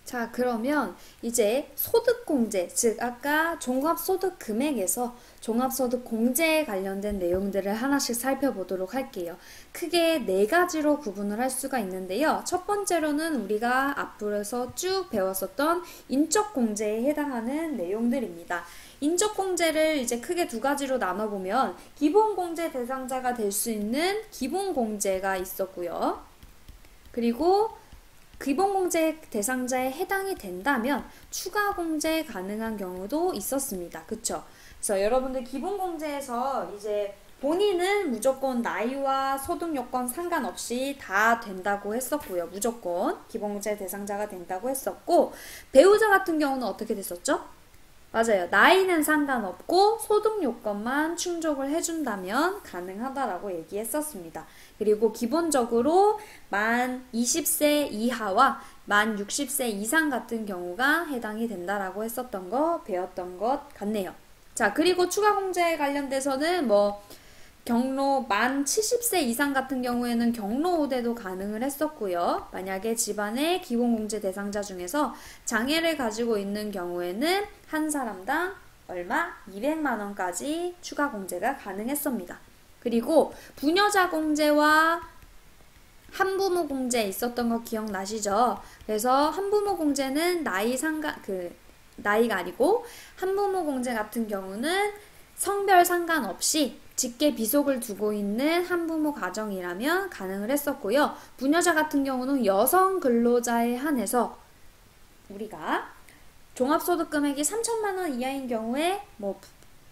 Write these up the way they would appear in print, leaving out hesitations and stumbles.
자, 그러면 이제 소득공제, 즉 아까 종합소득금액에서 종합소득공제에 관련된 내용들을 하나씩 살펴보도록 할게요. 크게 네 가지로 구분을 할 수가 있는데요. 첫 번째로는 우리가 앞으로서 쭉 배웠었던 인적공제에 해당하는 내용들입니다. 인적공제를 이제 크게 두 가지로 나눠보면 기본공제 대상자가 될 수 있는 기본공제가 있었고요. 그리고 기본공제 대상자에 해당이 된다면 추가공제 가능한 경우도 있었습니다. 그쵸? 그래서 여러분들 기본공제에서 이제 본인은 무조건 나이와 소득 요건 상관없이 다 된다고 했었고요. 무조건 기본공제 대상자가 된다고 했었고, 배우자 같은 경우는 어떻게 됐었죠? 맞아요. 나이는 상관없고 소득 요건만 충족을 해준다면 가능하다라고 얘기했었습니다. 그리고 기본적으로 만 20세 이하와 만 60세 이상 같은 경우가 해당이 된다라고 했었던 거 배웠던 것 같네요. 자, 그리고 추가 공제에 관련돼서는 경로 만 70세 이상 같은 경우에는 경로 우대도 가능을 했었고요. 만약에 집안의 기본공제 대상자 중에서 장애를 가지고 있는 경우에는 한 사람당 얼마? 200만 원까지 추가 공제가 가능했습니다. 그리고 부녀자 공제와 한부모 공제 있었던 거 기억나시죠? 그래서 한부모 공제는 나이가 아니고 한부모 공제 같은 경우는 성별 상관없이 직계 비속을 두고 있는 한부모 가정이라면 가능을 했었고요. 부녀자 같은 경우는 여성 근로자에 한해서 우리가 종합소득금액이 3천만 원 이하인 경우에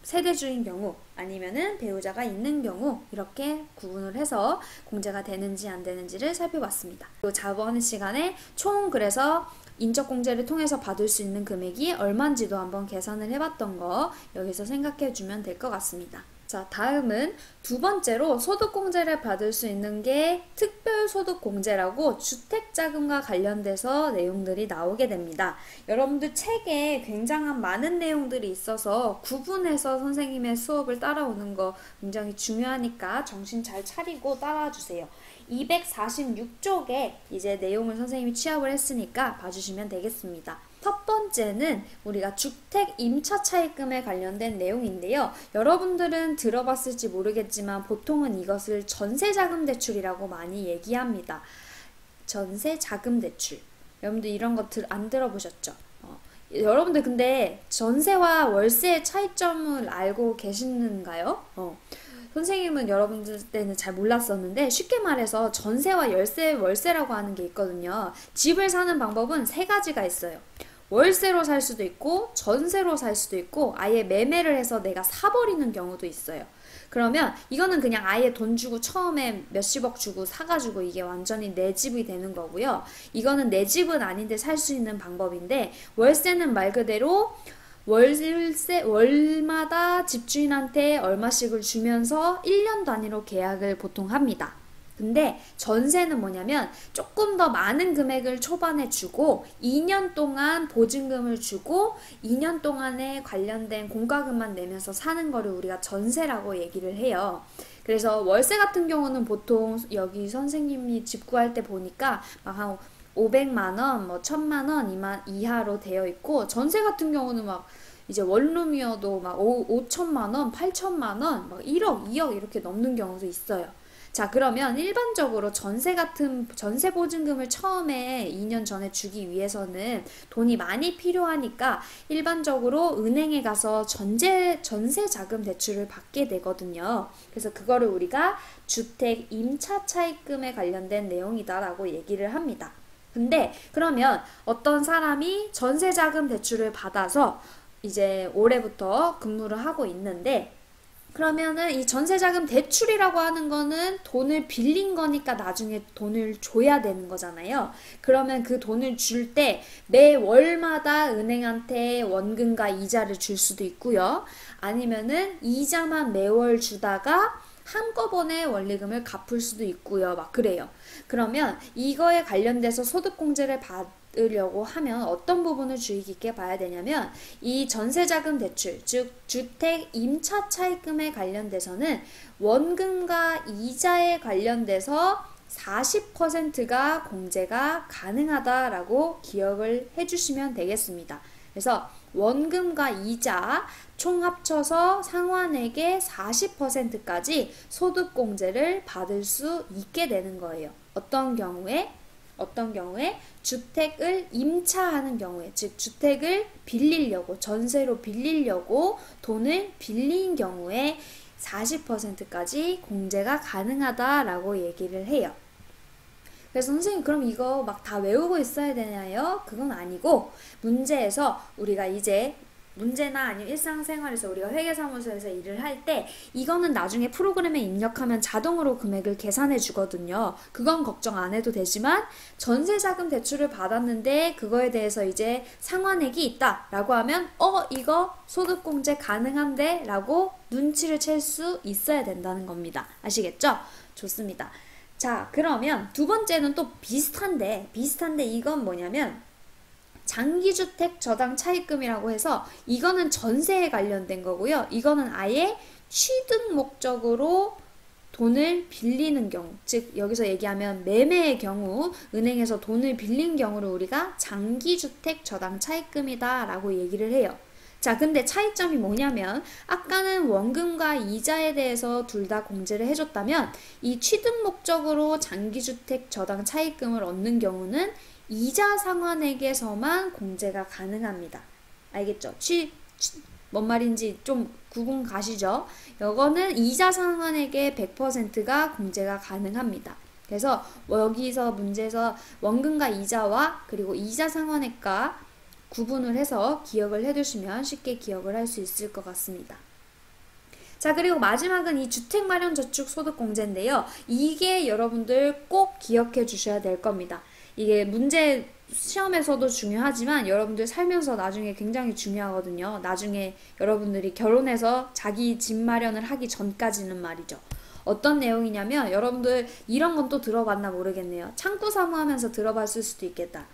세대주인 경우 아니면은 배우자가 있는 경우 이렇게 구분을 해서 공제가 되는지 안 되는지를 살펴봤습니다. 그리고 저번 시간에 총 그래서 인적공제를 통해서 받을 수 있는 금액이 얼마인지도 한번 계산을 해봤던 거 여기서 생각해 주면 될 것 같습니다. 자, 다음은 두 번째로 소득공제를 받을 수 있는 게 특별소득공제라고 주택자금과 관련돼서 내용들이 나오게 됩니다. 여러분들 책에 굉장한 많은 내용들이 있어서 구분해서 선생님의 수업을 따라오는 거 굉장히 중요하니까 정신 잘 차리고 따라와 주세요. 246쪽에 이제 내용을 선생님이 취합을 했으니까 봐주시면 되겠습니다. 첫 번째는 우리가 주택 임차 차입금에 관련된 내용인데요. 여러분들은 들어봤을지 모르겠지만 보통은 이것을 전세자금 대출이라고 많이 얘기합니다. 전세자금 대출. 여러분들 이런 거 안 들어보셨죠? 여러분들 근데 전세와 월세의 차이점을 알고 계시는가요? 선생님은 여러분들 때는 잘 몰랐었는데 쉽게 말해서 전세와 월세라고 하는 게 있거든요. 집을 사는 방법은 세 가지가 있어요. 월세로 살 수도 있고 전세로 살 수도 있고 아예 매매를 해서 내가 사버리는 경우도 있어요. 그러면 이거는 그냥 아예 돈 주고 처음에 몇십억 주고 사가지고 이게 완전히 내 집이 되는 거고요. 이거는 내 집은 아닌데 살 수 있는 방법인데 월세는 말 그대로 월마다 집주인한테 얼마씩을 주면서 1년 단위로 계약을 보통 합니다. 근데 전세는 뭐냐면 조금 더 많은 금액을 초반에 주고 2년 동안 보증금을 주고 2년 동안에 관련된 공과금만 내면서 사는 거를 우리가 전세라고 얘기를 해요. 그래서 월세 같은 경우는 보통 여기 선생님이 집 구할 때 보니까 막 한 500만 원, 1000만 원 이하로 되어 있고 전세 같은 경우는 이제 원룸이어도 5천만 원, 8천만 원, 1억, 2억 이렇게 넘는 경우도 있어요. 자, 그러면 일반적으로 전세 보증금을 처음에 2년 전에 주기 위해서는 돈이 많이 필요하니까 일반적으로 은행에 가서 전세 자금 대출을 받게 되거든요. 그래서 그거를 우리가 주택 임차 차입금에 관련된 내용이다라고 얘기를 합니다. 근데 그러면 어떤 사람이 전세 자금 대출을 받아서 이제 올해부터 근무를 하고 있는데 그러면은 이 전세자금 대출이라고 하는 거는 돈을 빌린 거니까 나중에 돈을 줘야 되는 거잖아요. 그러면 그 돈을 줄 때 매 월마다 은행한테 원금과 이자를 줄 수도 있고요. 아니면은 이자만 매월 주다가 한꺼번에 원리금을 갚을 수도 있고요. 그래요. 그러면 이거에 관련돼서 소득공제를 받으려고 하면 어떤 부분을 주의 깊게 봐야 되냐면 이 전세자금 대출, 즉 주택 임차 차입금에 관련돼서는 원금과 이자에 관련돼서 40%가 공제가 가능하다라고 기억을 해주시면 되겠습니다. 그래서 원금과 이자 총 합쳐서 상환액의 40%까지 소득공제를 받을 수 있게 되는 거예요. 어떤 경우에? 주택을 임차하는 경우에, 즉 주택을 빌리려고, 전세로 빌리려고 돈을 빌린 경우에 40%까지 공제가 가능하다라고 얘기를 해요. 그래서 선생님 그럼 이거 막 다 외우고 있어야 되나요? 그건 아니고 문제에서 우리가 이제 문제나 아니면 일상생활에서 우리가 회계사무소에서 일을 할 때 이거는 나중에 프로그램에 입력하면 자동으로 금액을 계산해 주거든요. 그건 걱정 안 해도 되지만 전세자금 대출을 받았는데 그거에 대해서 이제 상환액이 있다 라고 하면 이거 소득공제 가능한데 라고 눈치를 챌 수 있어야 된다는 겁니다. 아시겠죠? 좋습니다. 자, 그러면 두 번째는 또 비슷한데 이건 뭐냐면 장기주택 저당 차입금이라고 해서 이거는 전세에 관련된 거고요. 이거는 아예 취득 목적으로 돈을 빌리는 경우, 즉 여기서 얘기하면 매매의 경우 은행에서 돈을 빌린 경우를 우리가 장기주택 저당 차입금이다 라고 얘기를 해요. 자, 근데 차이점이 뭐냐면 아까는 원금과 이자에 대해서 둘 다 공제를 해줬다면 이 취득 목적으로 장기주택 저당 차입금을 얻는 경우는 이자 상환액에서만 공제가 가능합니다. 알겠죠? 뭔 말인지 좀 구분 가시죠? 이거는 이자 상환액의 100%가 공제가 가능합니다. 그래서 여기서 문제에서 원금과 이자와 그리고 이자 상환액과 구분을 해서 기억을 해두시면 쉽게 기억을 할 수 있을 것 같습니다. 자, 그리고 마지막은 이 주택마련저축소득공제인데요. 이게 여러분들 꼭 기억해 주셔야 될 겁니다. 이게 문제 시험에서도 중요하지만 여러분들 살면서 나중에 굉장히 중요하거든요. 나중에 여러분들이 결혼해서 자기 집 마련을 하기 전까지는 말이죠. 어떤 내용이냐면 여러분들 이런 건 또 들어봤나 모르겠네요. 창구 사무하면서 들어봤을 수도 있겠다.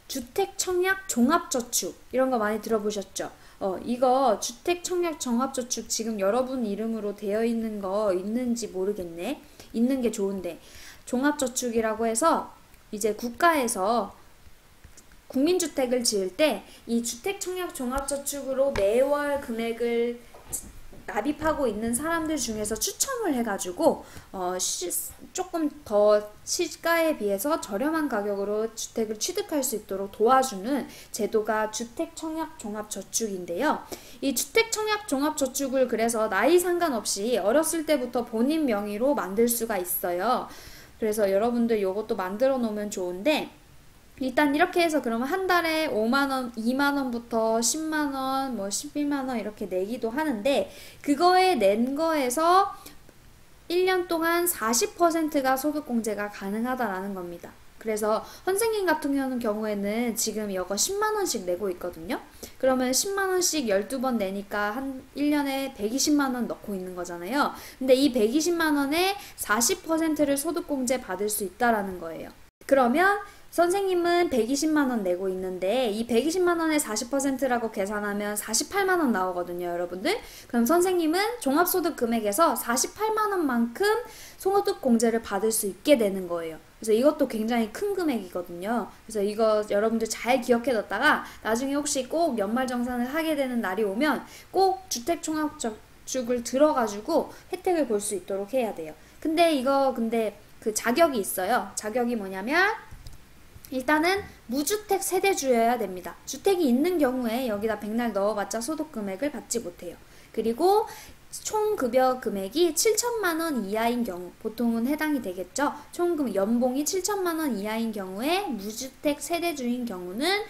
주택청약 종합저축 이런 거 많이 들어보셨죠? 이거 주택청약 종합저축 지금 여러분 이름으로 되어 있는 거 있는지 모르겠네. 있는 게 좋은데 종합저축이라고 해서 이제 국가에서 국민주택을 지을 때 이 주택청약 종합저축으로 매월 금액을 납입하고 있는 사람들 중에서 추첨을 해가지고 조금 더 시가에 비해서 저렴한 가격으로 주택을 취득할 수 있도록 도와주는 제도가 주택청약종합저축인데요. 이 주택청약종합저축을 그래서 나이 상관없이 어렸을 때부터 본인 명의로 만들 수가 있어요. 그래서 여러분들 요것도 만들어 놓으면 좋은데 일단 이렇게 해서 그러면 한 달에 5만원, 2만원부터 10만원, 뭐 11만원 이렇게 내기도 하는데 그거에 낸 거에서 1년 동안 40%가 소득공제가 가능하다라는 겁니다. 그래서 선생님 같은 경우에는 지금 이거 10만원씩 내고 있거든요. 그러면 10만원씩 12번 내니까 한 1년에 120만원 넣고 있는 거잖아요. 근데 이 120만원에 40%를 소득공제 받을 수 있다라는 거예요. 그러면 선생님은 120만원 내고 있는데 이 120만원에 40%라고 계산하면 48만원 나오거든요, 여러분들. 그럼 선생님은 종합소득 금액에서 48만원만큼 소득공제를 받을 수 있게 되는 거예요. 그래서 이것도 굉장히 큰 금액이거든요. 그래서 이거 여러분들 잘 기억해뒀다가 나중에 혹시 꼭 연말정산을 하게 되는 날이 오면 꼭 주택종합저축을 들어가지고 혜택을 볼 수 있도록 해야 돼요. 근데 그 자격이 있어요. 자격이 뭐냐면 일단은 무주택 세대주여야 됩니다. 주택이 있는 경우에 여기다 백날 넣어봤자 소득금액을 받지 못해요. 그리고 총 급여 금액이 7천만원 이하인 경우, 보통은 해당이 되겠죠. 총 연봉이 7천만원 이하인 경우에 무주택 세대주인 경우는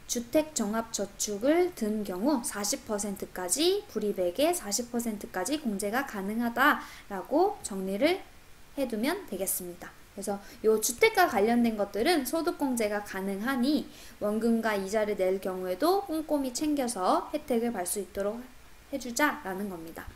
주택종합저축을 든 경우 40%까지 불이백의 40%까지 공제가 가능하다라고 정리를 해두면 되겠습니다. 그래서 요 주택과 관련된 것들은 소득공제가 가능하니 원금과 이자를 낼 경우에도 꼼꼼히 챙겨서 혜택을 받을 수 있도록 해주자라는 겁니다.